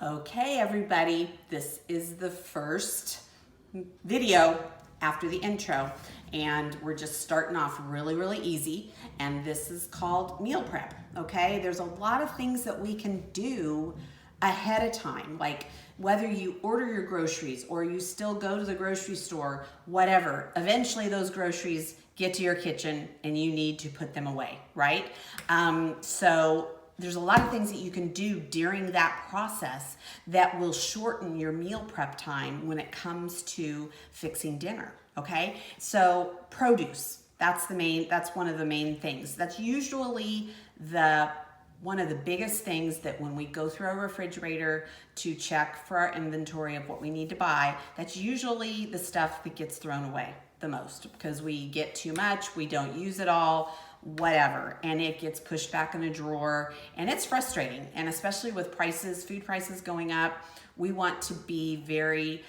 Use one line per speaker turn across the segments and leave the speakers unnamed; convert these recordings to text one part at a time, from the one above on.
Okay, everybody, this is the first video after the intro, and we're just starting off really easy, and this is called meal prep. Okay, there's a lot of things that we can do ahead of time, like whether you order your groceries or you still go to the grocery store, whatever, eventually those groceries get to your kitchen and you need to put them away, right? So there's a lot of things that you can do during that process that will shorten your meal prep time when it comes to fixing dinner, okay? So produce, that's one of the main things. That's usually one of the biggest things that when we go through our refrigerator to check for our inventory of what we need to buy, that's usually the stuff that gets thrown away the most because we get too much, we don't use it all, whatever, and it gets pushed back in a drawer, and it's frustrating. And especially with food prices going up, we want to be very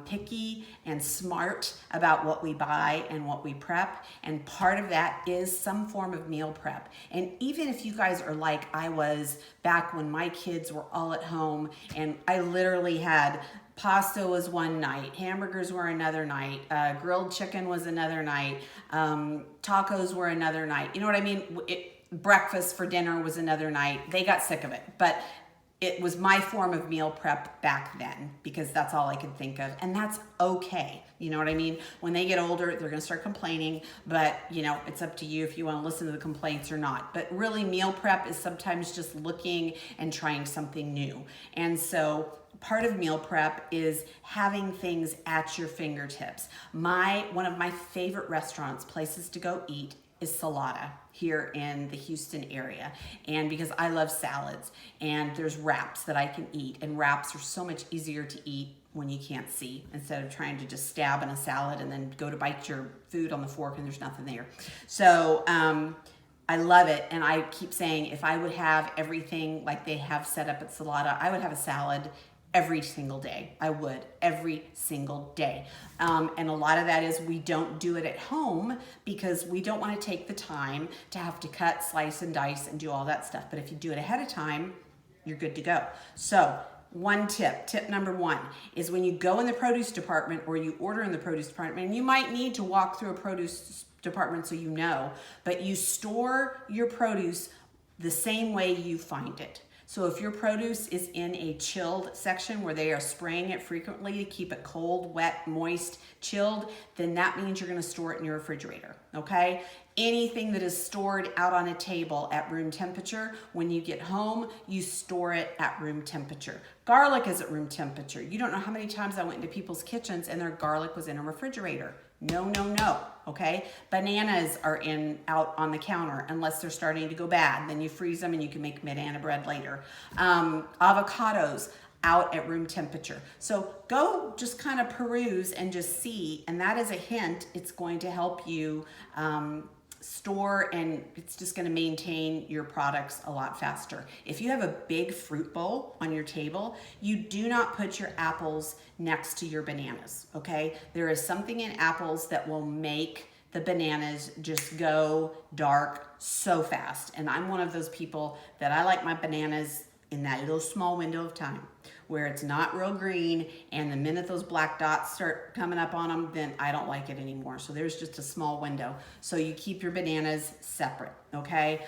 picky and smart about what we buy and what we prep, and part of that is some form of meal prep. And even if you guys are like I was back when my kids were all at home and I literally had pasta was one night, hamburgers were another night, grilled chicken was another night, tacos were another night. You know what I mean? Breakfast for dinner was another night. They got sick of it, but it was my form of meal prep back then because that's all I could think of, and that's okay. You know what I mean? When they get older, they're gonna start complaining, but it's up to you if you wanna listen to the complaints or not. But really, meal prep is sometimes just looking and trying something new. And so part of meal prep is having things at your fingertips. One of my favorite places to go eat is Salata here in the Houston area. And because I love salads, and there's wraps that I can eat, and wraps are so much easier to eat when you can't see, instead of trying to just stab in a salad and then go to bite your food on the fork and there's nothing there. So I love it, and I keep saying if I would have everything like they have set up at Salata, I would have a salad every single day. I would, every single day. And a lot of that is we don't do it at home because we don't want to take the time to have to cut, slice, and dice and do all that stuff. But if you do it ahead of time, you're good to go. So one tip number one is when you go in the produce department or you order in the produce department, and you might need to walk through a produce department so but you store your produce the same way you find it. So if your produce is in a chilled section where they are spraying it frequently to keep it cold, wet, moist, chilled, then that means you're gonna store it in your refrigerator, okay? Anything that is stored out on a table at room temperature, when you get home, you store it at room temperature. Garlic is at room temperature. You don't know how many times I went into people's kitchens and their garlic was in a refrigerator. No, okay? Bananas are out on the counter unless they're starting to go bad. Then you freeze them and you can make banana bread later. Avocados out at room temperature. So go just kind of peruse and just see, and that is a hint. It's going to help you store, and it's just going to maintain your products a lot faster. If you have a big fruit bowl on your table, you do not put your apples next to your bananas, okay? There is something in apples that will make the bananas just go dark so fast. And I'm one of those people that I like my bananas in that little small window of time where it's not real green, and the minute those black dots start coming up on them, then I don't like it anymore. So there's just a small window. So you keep your bananas separate, okay?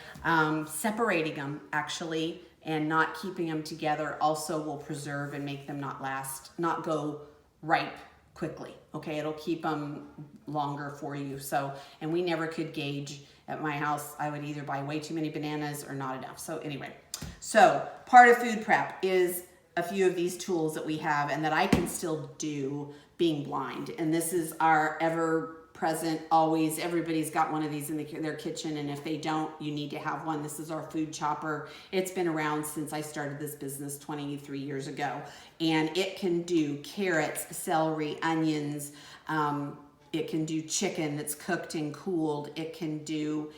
Separating them actually and not keeping them together also will preserve and make them not go ripe quickly, okay? It'll keep them longer for you. So, and we never could gauge at my house. I would either buy way too many bananas or not enough. So anyway, so part of food prep is a few of these tools that we have and that I can still do being blind. And this is our ever present, always, everybody's got one of these in their kitchen, and if they don't, you need to have one. This is our food chopper. It's been around since I started this business 23 years ago, and it can do carrots, celery, onions, it can do chicken that's cooked and cooled, it can do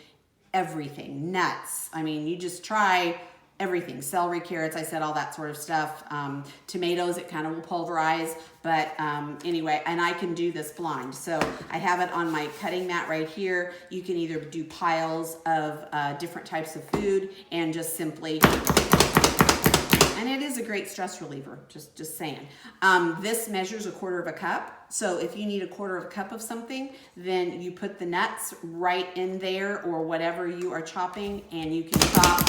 everything, nuts. I mean, you just try everything, celery, carrots, I said all that sort of stuff. Tomatoes, it kind of will pulverize, but anyway, and I can do this blind. So I have it on my cutting mat right here. You can either do piles of different types of food and just simply, and it is a great stress reliever, just saying. This measures 1/4 cup. So if you need 1/4 cup of something, then you put the nuts right in there or whatever you are chopping, and you can chop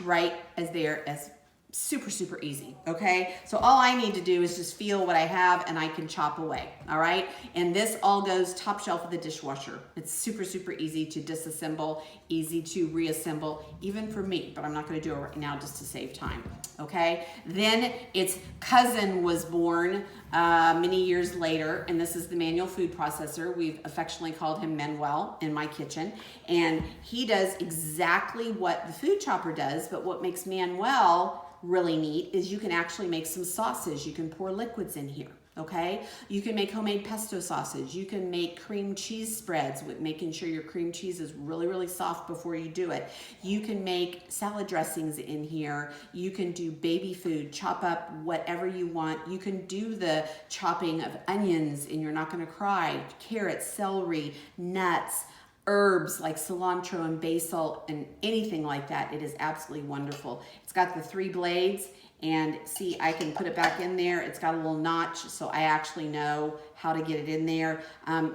right as there as super, super easy, okay? So all I need to do is just feel what I have and I can chop away, all right? And this all goes top shelf of the dishwasher. It's super, super easy to disassemble, easy to reassemble, even for me, but I'm not gonna do it right now just to save time, okay? Then its cousin was born many years later, and this is the manual food processor. We've affectionately called him Manuel in my kitchen, and he does exactly what the food chopper does, but what makes Manuel really neat is you can actually make some sauces. You can pour liquids in here, okay? You can make homemade pesto sausage. You can make cream cheese spreads with making sure your cream cheese is really, really soft before you do it. You can make salad dressings in here. You can do baby food, chop up whatever you want. You can do the chopping of onions and you're not gonna cry, carrots, celery, nuts, herbs like cilantro and basil and anything like that. It is absolutely wonderful. It's got the 3 blades, and see, I can put it back in there. It's got a little notch, so I actually know how to get it in there.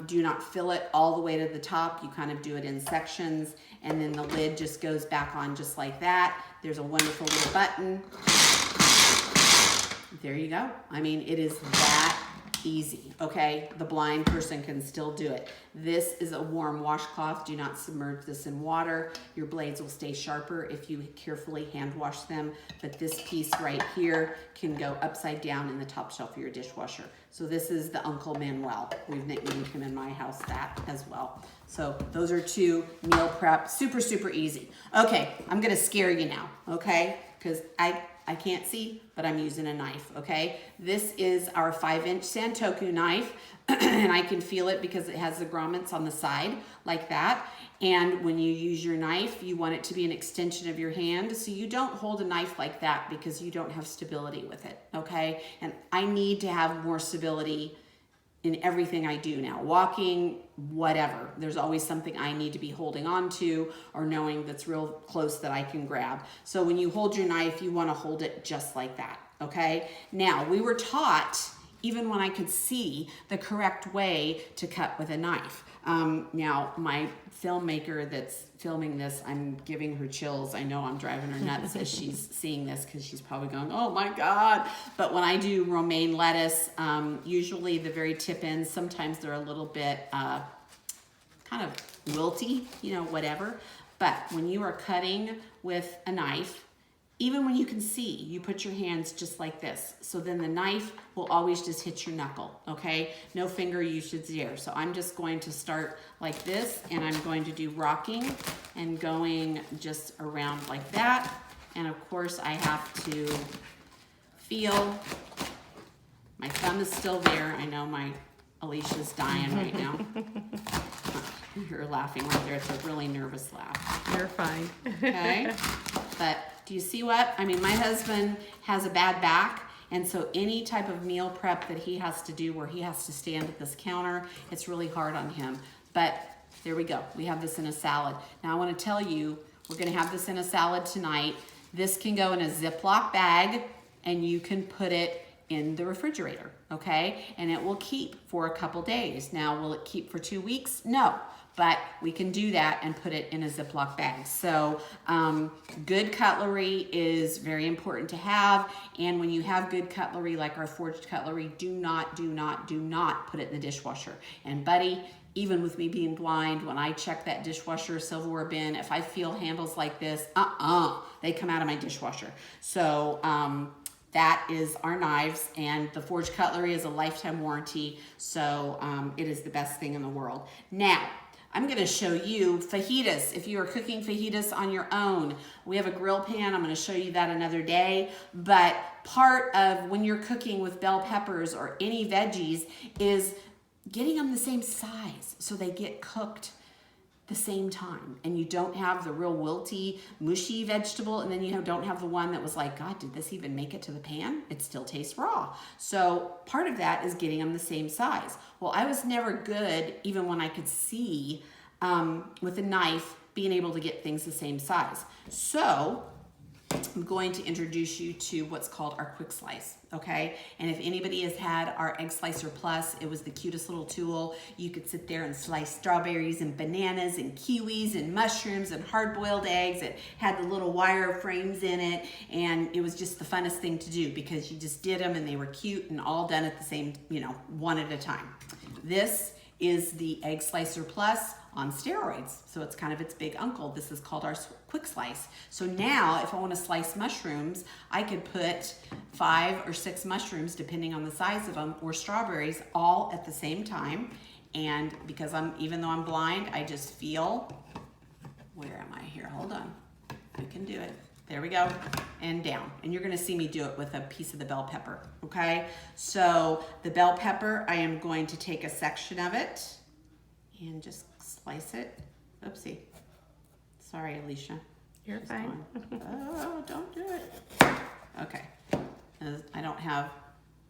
Do not fill it all the way to the top. You kind of do it in sections, and then the lid just goes back on just like that. There's a wonderful little button. There you go. I mean, it is that easy, okay? The blind person can still do it. This is a warm washcloth. Do not submerge this in water. Your blades will stay sharper if you carefully hand wash them, but this piece right here can go upside down in the top shelf of your dishwasher. So this is the Uncle Manuel. We've nicknamed him in my house that as well. So those are 2 meal prep, super, super easy. Okay, I'm gonna scare you now, okay? Because I can't see, but I'm using a knife, okay? This is our 5-inch Santoku knife, and I can feel it because it has the grommets on the side like that. And when you use your knife, you want it to be an extension of your hand, so you don't hold a knife like that because you don't have stability with it, okay? And I need to have more stability in everything I do now, walking, whatever. There's always something I need to be holding on to or knowing that's real close that I can grab. So when you hold your knife, you want to hold it just like that, okay? Now, we were taught, even when I could see, the correct way to cut with a knife. Now, my filmmaker that's filming this, I'm giving her chills. I know I'm driving her nuts as she's seeing this because she's probably going, oh my God. But when I do romaine lettuce, usually the very tip ends, sometimes they're a little bit kind of wilty, you know, whatever. But when you are cutting with a knife, even when you can see, you put your hands just like this. So then the knife will always just hit your knuckle, okay? No finger usage there. So I'm just going to start like this, and I'm going to do rocking and going just around like that. And of course I have to feel, my thumb is still there. I know my Alicia's dying right now. You're laughing right there. It's a really nervous laugh.
You're fine.
Okay, but do you see what? I mean, my husband has a bad back, and so any type of meal prep that he has to do where he has to stand at this counter, it's really hard on him. But there we go. We have this in a salad. Now I want to tell you, we're going to have this in a salad tonight. This can go in a Ziploc bag, and you can put it in the refrigerator, okay? And it will keep for a couple days. Now, will it keep for 2 weeks? No. But we can do that and put it in a Ziploc bag. So good cutlery is very important to have. And when you have good cutlery, like our forged cutlery, do not put it in the dishwasher. And buddy, even with me being blind, when I check that dishwasher silverware bin, if I feel handles like this, they come out of my dishwasher. So that is our knives, and the forged cutlery is a lifetime warranty. So it is the best thing in the world. Now, I'm going to show you fajitas. If you are cooking fajitas on your own, we have a grill pan. I'm going to show you that another day. But part of when you're cooking with bell peppers or any veggies is getting them the same size so they get cooked the same time, and you don't have the real wilty, mushy vegetable, and then you don't have the one that was like, God, did this even make it to the pan? It still tastes raw. So part of that is getting them the same size. Well, I was never good, even when I could see with a knife, being able to get things the same size. So I'm going to introduce you to what's called our quick slice, okay? And if anybody has had our Egg Slicer Plus, it was the cutest little tool. You could sit there and slice strawberries and bananas and kiwis and mushrooms and hard-boiled eggs. It had the little wire frames in it, and it was just the funnest thing to do because you just did them and they were cute and all done at the same, you know, one at a time. This is the Egg Slicer Plus on steroids. So it's kind of its big uncle. This is called our quick slice. So now if I want to slice mushrooms, I could put 5 or 6 mushrooms, depending on the size of them, or strawberries all at the same time. And because even though I'm blind, I just feel, where am I here? Hold on. We can do it. There we go, and down. And you're gonna see me do it with a piece of the bell pepper, okay? So the bell pepper, I am going to take a section of it and just slice it. Oopsie. Sorry, Alicia.
You're fine.
Oh, don't do it. Okay. I don't have,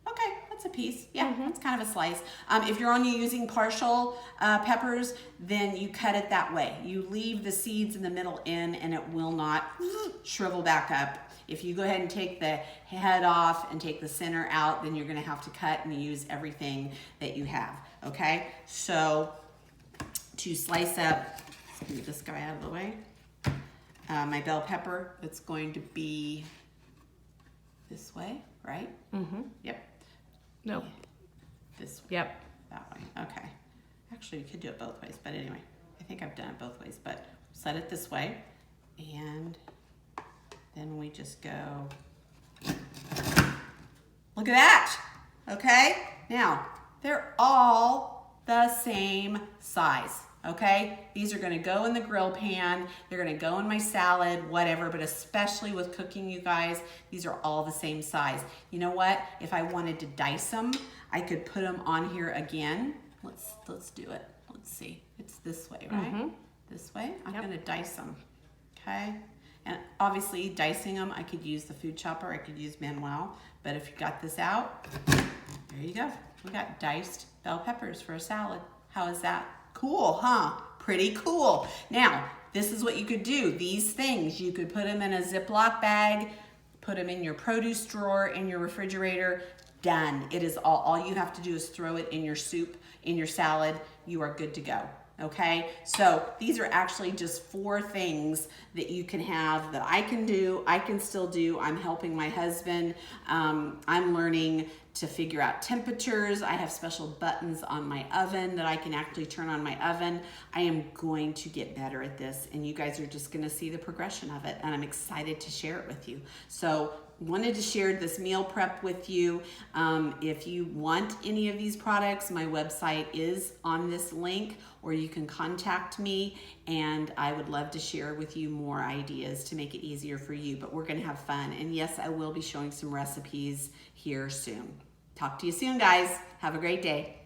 okay, that's a piece. Yeah, it's kind of a slice. If you're only using partial peppers, then you cut it that way. You leave the seeds in the middle in and it will not shrivel back up. If you go ahead and take the head off and take the center out, then you're gonna have to cut and use everything that you have, okay? So to slice up, let's move this guy out of the way. My bell pepper, it's going to be this way, right? Yep.
Nope.
This way.
Yep.
That way. Okay. Actually, you could do it both ways, but anyway, I think I've done it both ways. But set it this way, and then we just go. Look at that. Okay. Now they're all the same size. Okay, these are gonna go in the grill pan, they're gonna go in my salad, whatever, but especially with cooking, you guys, these are all the same size. You know what? If I wanted to dice them, I could put them on here again. Let's do it. Let's see. It's this way, right? This way. I'm gonna dice them, okay? And obviously, dicing them, I could use the food chopper, I could use Manuel, but if you got this out, there you go. We got diced bell peppers for a salad. How is that? Cool, huh? Pretty cool. Now, this is what you could do. These things, you could put them in a Ziploc bag, put them in your produce drawer, in your refrigerator. Done. It is all you have to do is throw it in your soup, in your salad. You are good to go. Okay, so these are actually just 4 things that you can have that I can do, I can still do. I'm helping my husband. I'm learning to figure out temperatures. I have special buttons on my oven that I can actually turn on my oven. I am going to get better at this, and you guys are just gonna see the progression of it, and I'm excited to share it with you. So wanted to share this meal prep with you. If you want any of these products, my website is on this link, or you can contact me, and I would love to share with you more ideas to make it easier for you, but we're gonna have fun. And yes, I will be showing some recipes here soon. Talk to you soon, guys. Have a great day.